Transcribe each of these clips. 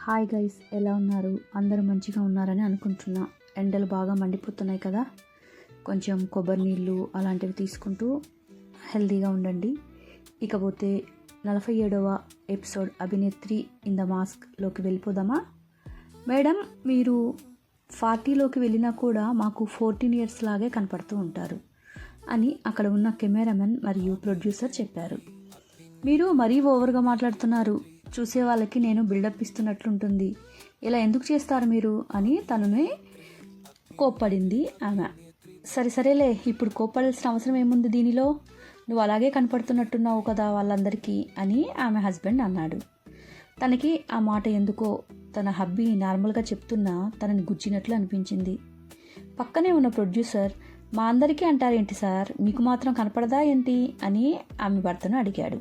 Hi guys, ఎలా ఉన్నారు? అందరూ మంచిగా ఉన్నారని అనుకుంటున్నా. ఎండలు బాగా మండిపోతున్నాయి కదా, కొంచెం కొబ్బరి నీళ్ళు అలాంటివి తీసుకుంటూ హెల్తీగా ఉండండి. ఇకపోతే 47వ ఎపిసోడ్ అభినేత్రి ఇన్ ద మాస్క్లోకి వెళ్ళిపోదామా? మేడం, మీరు 40లోకి వెళ్ళినా కూడా మాకు 14 ఇయర్స్ లాగే కనపడుతూ ఉంటారు అని అక్కడ ఉన్న కెమెరామెన్ మరియు ప్రొడ్యూసర్ చెప్పారు. మీరు మరీ ఓవర్గా మాట్లాడుతున్నారు, చూసే వాళ్ళకి నేను బిల్డప్ ఇస్తున్నట్లుంటుంది, ఇలా ఎందుకు చేస్తారు మీరు అని తననే కోప్పడింది ఆమె. సరేలే, ఇప్పుడు కోప్పడాల్సిన అవసరం ఏముంది దీనిలో, నువ్వు అలాగే కనపడుతున్నట్టున్నావు కదా వాళ్ళందరికీ అని ఆమె హస్బెండ్ అన్నాడు. తనకి ఆ మాట ఎందుకో తన హబ్బీ నార్మల్గా చెప్తున్నా తనని గుచ్చినట్లు అనిపించింది. పక్కనే ఉన్న ప్రొడ్యూసర్, మా అందరికీ అంటారేంటి సార్, మీకు మాత్రం కనపడదా ఏంటి అని ఆమె భర్తను అడిగాడు.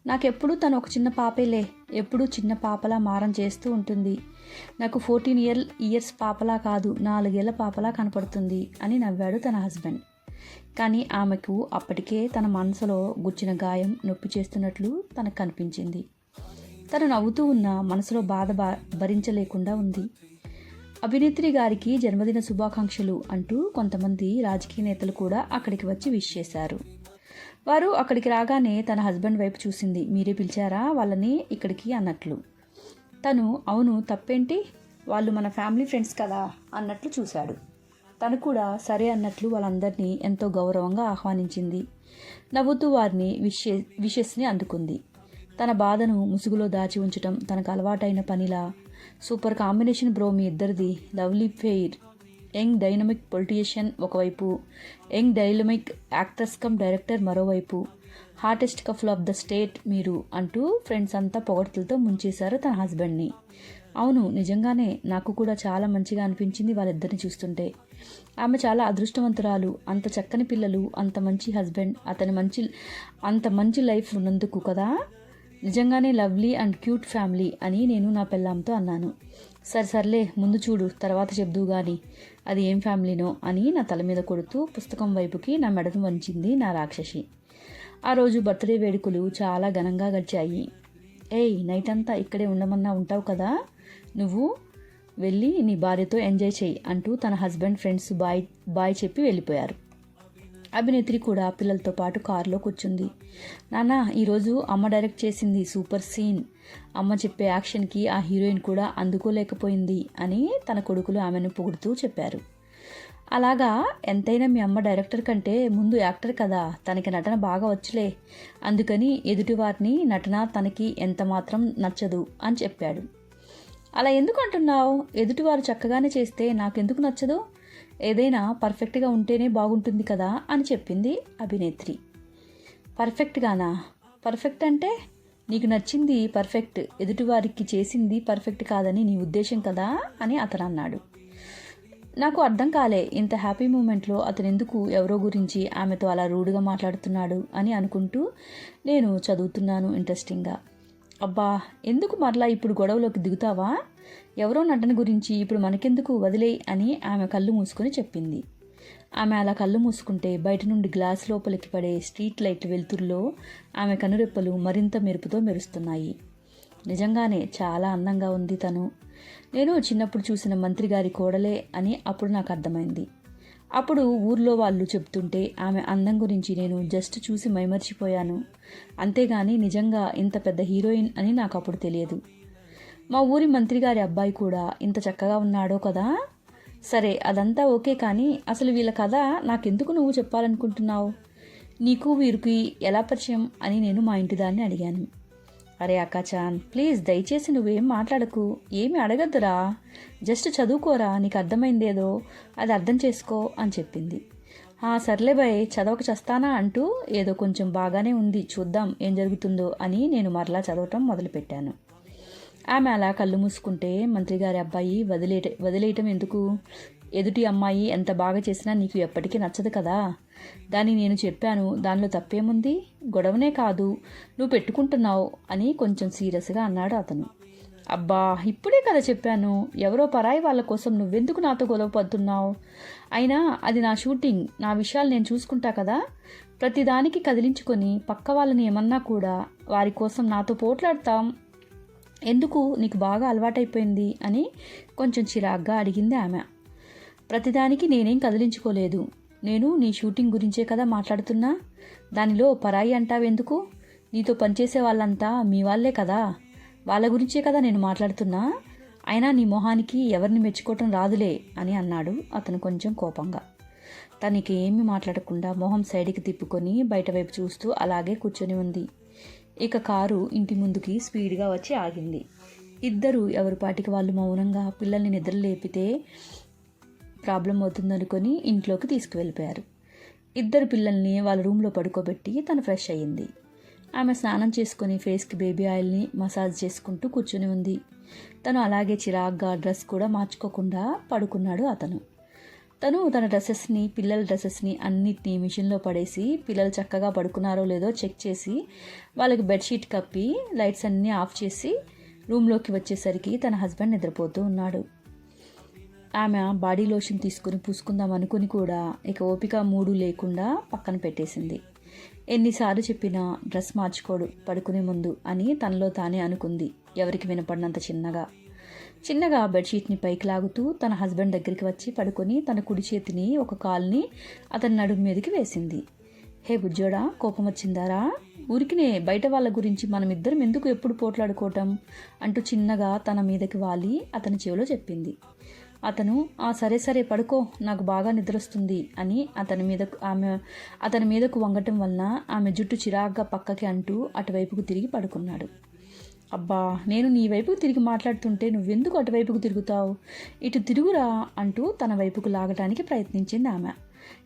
నాకెప్పుడు తను ఒక చిన్న పాపేలే, ఎప్పుడూ చిన్న పాపలా మారం చేస్తూ ఉంటుంది. నాకు 14 ఇయర్స్ పాపలా కాదు, 4 ఏళ్ల పాపలా కనపడుతుంది అని నవ్వాడు తన హస్బెండ్. కానీ ఆమెకు అప్పటికే తన మనసులో గుచ్చిన గాయం నొప్పి చేస్తున్నట్లు తనకు కనిపించింది. తను నవ్వుతూ ఉన్న మనసులో బాధ భరించలేకుండా ఉంది. అభినేత్రి గారికి జన్మదిన శుభాకాంక్షలు అంటూ కొంతమంది రాజకీయ నేతలు కూడా అక్కడికి వచ్చి విష్ చేశారు. వారు అక్కడికి రాగానే తన హస్బెండ్ వైపు చూసింది. మీరే పిలిచారా వాళ్ళని ఇక్కడికి అన్నట్లు. తను అవును, తప్పేంటి, వాళ్ళు మన ఫ్యామిలీ ఫ్రెండ్స్ కదా అన్నట్లు చూశాడు. తను కూడా సరే అన్నట్లు వాళ్ళందరినీ ఎంతో గౌరవంగా ఆహ్వానించింది. నవ్వుతూ వారిని విషెస్ని అందుకుంది. తన బాధను ముసుగులో దాచి ఉంచటం తనకు అలవాటైన పనిలా. సూపర్ కాంబినేషన్ బ్రో మీ ఇద్దరిది, lovely pair, young dynamic politician ఒకవైపు, young dynamic actress cum director మరోవైపు, hottest couple of the state మీరు అంటూ ఫ్రెండ్స్ అంతా పొగడ్తలతో ముంచేశారు తన హస్బెండ్ని. అవును, నిజంగానే నాకు కూడా చాలా మంచిగా అనిపించింది వాళ్ళిద్దరిని చూస్తుంటే. ఆమె చాలా అదృష్టవంతురాలు, అంత చక్కని పిల్లలు, అంత మంచి హస్బెండ్, అంత మంచి లైఫ్ ఉన్నందుకు కదా. నిజంగానే లవ్లీ అండ్ క్యూట్ ఫ్యామిలీ అని నేను నా పెళ్ళాంతో అన్నాను. సర్లే, ముందు చూడు, తర్వాత చెప్దూ గాని అది ఏం ఫ్యామిలీనో అని నా తల మీద కొడుతూ పుస్తకం వైపుకి నా మెడను వంచింది నా రాక్షసి. ఆ రోజు బర్త్డే వేడుకలు చాలా ఘనంగా గడిచాయి. నైట్ అంతా ఇక్కడే ఉండమన్నా ఉంటావు కదా, నువ్వు వెళ్ళి నీ భార్యతో ఎంజాయ్ చెయ్యి అంటూ తన హస్బెండ్ ఫ్రెండ్స్ బాయ్ చెప్పి వెళ్ళిపోయారు. అభినేత్రి కూడా పిల్లలతో పాటు కారులో కూర్చుంది. నాన్న, ఈరోజు అమ్మ డైరెక్ట్ చేసింది సూపర్ సీన్, అమ్మ చెప్పే యాక్షన్కి ఆ హీరోయిన్ కూడా అందుకోలేకపోయింది అని తన కొడుకులు ఆమెను పొగుడుతూ చెప్పారు. అలాగా, ఎంతైనా మీ అమ్మ డైరెక్టర్ కంటే ముందు యాక్టర్ కదా, తనకి నటన బాగా వచ్చులే, అందుకని ఎదుటివారిని నటన తనకి ఎంత మాత్రం నచ్చదు అని చెప్పాడు. అలా ఎందుకు అంటున్నావు? ఎదుటివారు చక్కగానే చేస్తే నాకెందుకు నచ్చదు? ఏదైనా పర్ఫెక్ట్గా ఉంటేనే బాగుంటుంది కదా అని చెప్పింది అభినేత్రి. పర్ఫెక్ట్గానా? పర్ఫెక్ట్ అంటే నీకు నచ్చింది పర్ఫెక్ట్, ఎదుటివారికి చేసింది పర్ఫెక్ట్ కాదని నీ ఉద్దేశం కదా అని అతను అన్నాడు. నాకు అర్థం కాలే, ఇంత హ్యాపీ మూమెంట్లో అతను ఎందుకు ఎవరో గురించి ఆమెతో అలా రూడ్గా మాట్లాడుతున్నాడు అని అనుకుంటూ నేను చదువుతున్నాను ఇంట్రెస్టింగ్గా. అబ్బా, ఎందుకు మరలా ఇప్పుడు గొడవలోకి దిగుతావా? ఎవరో నటన గురించి ఇప్పుడు మనకెందుకు, వదిలేయ్ అని ఆమె కళ్ళు మూసుకొని చెప్పింది. ఆమె అలా కళ్ళు మూసుకుంటే బయట నుండి గ్లాస్ లోపలికి పడే స్ట్రీట్ లైట్ వెలుతురులో ఆమె కనురెప్పలు మరింత మెరుపుతో మెరుస్తున్నాయి. నిజంగానే చాలా అందంగా ఉంది తను. నేను చిన్నప్పుడు చూసిన మంత్రి గారి కోడలే అని అప్పుడు నాకు అర్థమైంది. అప్పుడు ఊర్లో వాళ్ళు చెప్తుంటే ఆమె అందం గురించి నేను జస్ట్ చూసి మైమర్చిపోయాను. అంతేగాని నిజంగా ఇంత పెద్ద హీరోయిన్ అని నాకు అప్పుడు తెలియదు. మా ఊరి మంత్రి గారి అబ్బాయి కూడా ఇంత చక్కగా ఉన్నాడో కదా. సరే, అదంతా ఓకే, కానీ అసలు వీళ్ళ కథ నాకెందుకు నువ్వు చెప్పాలనుకుంటున్నావు? నీకు వీరికి ఎలా పరిచయం అని నేను మా ఇంటి దాన్ని అడిగాను. అరే అక్కాచాన్, ప్లీజ్ దయచేసి నువ్వేం మాట్లాడకు, ఏమి అడగద్దురా, జస్ట్ చదువుకోరా, నీకు అర్థమైందేదో అది అర్థం చేసుకో అని చెప్పింది. సర్లే బాయ్, చదవక చస్తానా అంటూ ఏదో కొంచెం బాగానే ఉంది, చూద్దాం ఏం జరుగుతుందో అని నేను మరలా చదవటం మొదలుపెట్టాను. ఆమె అలా కళ్ళు మూసుకుంటే మంత్రిగారి అబ్బాయి వదిలేయటం ఎందుకు? ఎదుటి అమ్మాయి ఎంత బాగా చేసినా నీకు ఎప్పటికీ నచ్చదు కదా. దాన్ని నేను చెప్పాను, దానిలో తప్పేముంది? గొడవనే కాదు, నువ్వు పెట్టుకుంటున్నావు అని కొంచెం సీరియస్గా అన్నాడు అతను. అబ్బా, ఇప్పుడే కదా చెప్పాను, ఎవరో పరాయి వాళ్ళ కోసం నువ్వెందుకు నాతో గొడవ పడుతున్నావు? అయినా అది నా షూటింగ్, నా విషయాలు నేను చూసుకుంటా కదా. ప్రతిదానికి కదిలించుకొని పక్క వాళ్ళని ఏమన్నా కూడా వారి కోసం నాతో పోట్లాడతాం ఎందుకు నీకు బాగా అలవాటైపోయింది అని కొంచెం చిరాగ్గా అడిగింది ఆమె. ప్రతిదానికి నేనేం కదిలించుకోలేదు. నేను నీ షూటింగ్ గురించే కదా మాట్లాడుతున్నా. దానిలో పరాయి అంటావెందుకు? నీతో పనిచేసే వాళ్ళంతా మీ వాళ్ళే కదా, వాళ్ళ గురించే కదా నేను మాట్లాడుతున్నా. అయినా నీ మొహానికి ఎవరిని మెచ్చుకోవటం రాదులే అని అన్నాడు అతను కొంచెం కోపంగా. తనకి ఏమీ మాట్లాడకుండా మొహం సైడ్కి తిప్పుకొని బయట వైపు చూస్తూ అలాగే కూర్చొని ఉంది. ఇక కారు ఇంటి ముందుకి స్పీడ్గా వచ్చి ఆగింది. ఇద్దరు ఎవరిపాటికి వాళ్ళు మౌనంగా పిల్లల్ని నిద్ర లేపితే ప్రాబ్లం అవుతుందనుకొని ఇంట్లోకి తీసుకువెళ్ళిపోయారు. ఇద్దరు పిల్లల్ని వాళ్ళ రూమ్లో పడుకోబెట్టి తను ఫ్రెష్ అయ్యింది. ఆమె స్నానం చేసుకొని ఫేస్కి బేబీ ఆయిల్ని మసాజ్ చేసుకుంటూ కూర్చొని ఉంది. తను అలాగే చిరాగ్గా డ్రెస్ కూడా మార్చుకోకుండా పడుకున్నాడు అతను. తను తన డ్రెస్సెస్ని, పిల్లల డ్రెస్సెస్ని అన్నిటినీ మిషన్లో పడేసి పిల్లలు చక్కగా పడుకున్నారో లేదో చెక్ చేసి వాళ్ళకి బెడ్షీట్ కప్పి లైట్స్ అన్నీ ఆఫ్ చేసి రూమ్లోకి వచ్చేసరికి తన హస్బెండ్ నిద్రపోతూ ఉన్నాడు. ఆమె బాడీ లోషన్ తీసుకుని పూసుకుందాం అనుకుని కూడా ఇక ఓపిక మూడు లేకుండా పక్కన పెట్టేసింది. ఎన్నిసార్లు చెప్పినా డ్రెస్ మార్చుకోడు పడుకునే ముందు అని తనలో తానే అనుకుంది, ఎవరికి వినపడినంత చిన్నగా బెడ్షీట్ని పైకి లాగుతూ తన హస్బెండ్ దగ్గరికి వచ్చి పడుకొని తన కుడి చేతిని ఒక కాల్ని అతని నడుము మీదకి వేసింది. హే బుజ్జోడా, కోపం వచ్చిందారా? ఊరికినే బయట వాళ్ళ గురించి మనమిద్దరం ఎందుకు ఎప్పుడు పోట్లాడుకోవటం అంటూ చిన్నగా తన మీదకి వాలి అతని చెవిలో చెప్పింది. అతను సరే పడుకో, నాకు బాగా నిద్రొస్తుంది అని అతని మీదకు వంగటం వలన ఆమె జుట్టు చిరాగ్గా పక్కకి అంటూ అటువైపుకు తిరిగి పడుకున్నాడు. అబ్బా, నేను నీ వైపుకు తిరిగి మాట్లాడుతుంటే నువ్వెందుకు అటువైపుకు తిరుగుతావు? ఇటు తిరుగురా అంటూ తన వైపుకు లాగటానికి ప్రయత్నించింది ఆమె.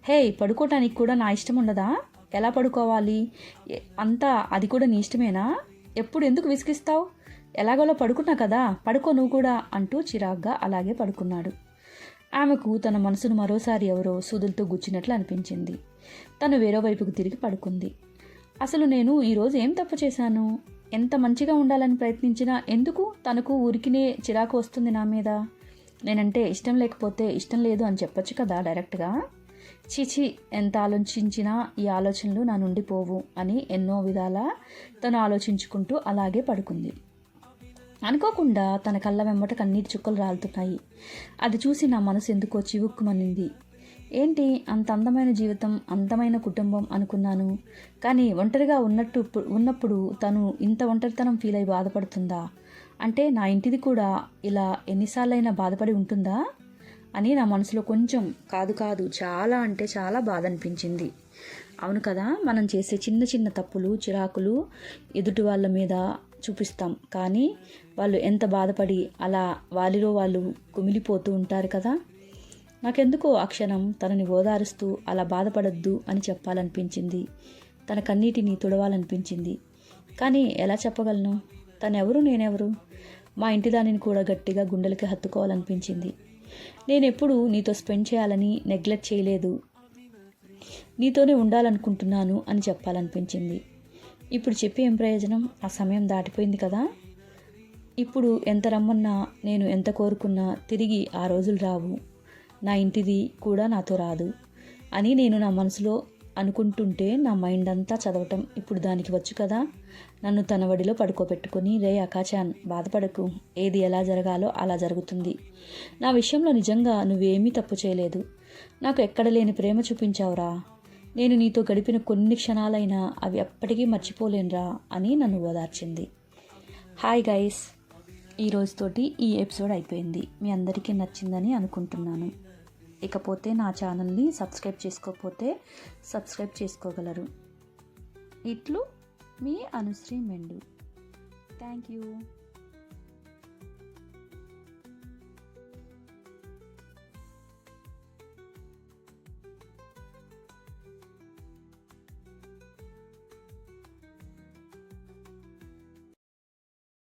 హే, పడుకోవటానికి కూడా నా ఇష్టం ఉండదా? ఎలా పడుకోవాలి అంతా అది కూడా నీ ఇష్టమేనా? ఎప్పుడు ఎందుకు విసిగిస్తావు? ఎలాగోలా పడుకున్నా కదా, పడుకో నువ్వు కూడా అంటూ చిరాగ్గా అలాగే పడుకున్నాడు. ఆమెకు తన మనసును మరోసారి ఎవరో సూదులతో గుచ్చినట్లు అనిపించింది. తను వేరే వైపుకు తిరిగి పడుకుంది. అసలు నేను ఈరోజు ఏం తప్పు చేశాను? ఎంత మంచిగా ఉండాలని ప్రయత్నించినా ఎందుకు తనకు ఊరికినే చిరాకు వస్తుంది నా మీద? నేనంటే ఇష్టం లేకపోతే ఇష్టం లేదు అని చెప్పొచ్చు కదా డైరెక్ట్గా. చీచి, ఎంత ఆలోచించినా ఈ ఆలోచనలు నా నుండి పోవు అని ఎన్నో విధాలా తను ఆలోచించుకుంటూ అలాగే పడుకుంది. అనుకోకుండా తన కళ్ళ వెంబట కన్నీటి చుక్కలు రాలుతున్నాయి. అది చూసి నా మనసు ఎందుకో చివుక్కుమనింది. ఏంటి అంత అందమైన జీవితం, అందమైన కుటుంబం అనుకున్నాను. కానీ ఒంటరిగా ఉన్నప్పుడు తను ఇంత ఒంటరితనం ఫీల్ అయి బాధపడుతుందా? అంటే నా ఇంటిది కూడా ఇలా ఎన్నిసార్లైనా బాధపడి ఉంటుందా అని నా మనసులో కొంచెం కాదు చాలా అంటే చాలా బాధ అనిపించింది. అవును కదా, మనం చేసే చిన్న తప్పులు, చిరాకులు ఎదుటి వాళ్ళ మీద చూపిస్తాం. కానీ వాళ్ళు ఎంత బాధపడి అలా వారిలో వాళ్ళు కుమిలిపోతూ ఉంటారు కదా. నాకెందుకో ఆ క్షణం తనని ఓదారుస్తూ అలా బాధపడద్దు అని చెప్పాలనిపించింది. తన కన్నీటిని తుడవాలనిపించింది. కానీ ఎలా చెప్పగలను? తనెవరు, నేనెవరు? మా ఇంటి దానిని కూడా గట్టిగా గుండెలకి హత్తుకోవాలనిపించింది. నేనెప్పుడు నీతో స్పెండ్ చేయాలని నెగ్లెక్ట్ చేయలేదు, నీతోనే ఉండాలనుకుంటున్నాను అని చెప్పాలనిపించింది. ఇప్పుడు చెప్పి ఏం ప్రయోజనం? ఆ సమయం దాటిపోయింది కదా. ఇప్పుడు ఎంత రమ్మన్నా, నేను ఎంత కోరుకున్నా తిరిగి ఆ రోజులు రావు. నా ఇంటిది కూడా నాతో రాదు అని నేను నా మనసులో అనుకుంటుంటే నా మైండ్ అంతా చదవటం ఇప్పుడు దానికి వచ్చు కదా. నన్ను తన వడిలో పడుకోబెట్టుకొని, రే అకాచాన్, బాధపడకు, ఏది ఎలా జరగాలో అలా జరుగుతుంది. నా విషయంలో నిజంగా నువ్వేమీ తప్పు చేయలేదు. నాకు ఎక్కడ లేని ప్రేమ చూపించావురా. నేను నీతో గడిపిన కొన్ని క్షణాలైనా అవి ఎప్పటికీ మర్చిపోలేనురా అని నన్ను ఓదార్చింది. హాయ్ గైస్, ఈ రోజుతోటి ఈ ఎపిసోడ్ అయిపోయింది. మీ అందరికీ నచ్చిందని అనుకుంటున్నాను. ఇకపోతే నా ఛానల్ని సబ్స్క్రైబ్ చేసుకోకపోతే సబ్స్క్రైబ్ చేసుకోగలరు. ఇట్లు మీ అనుశ్రీ మెండు. Thank you.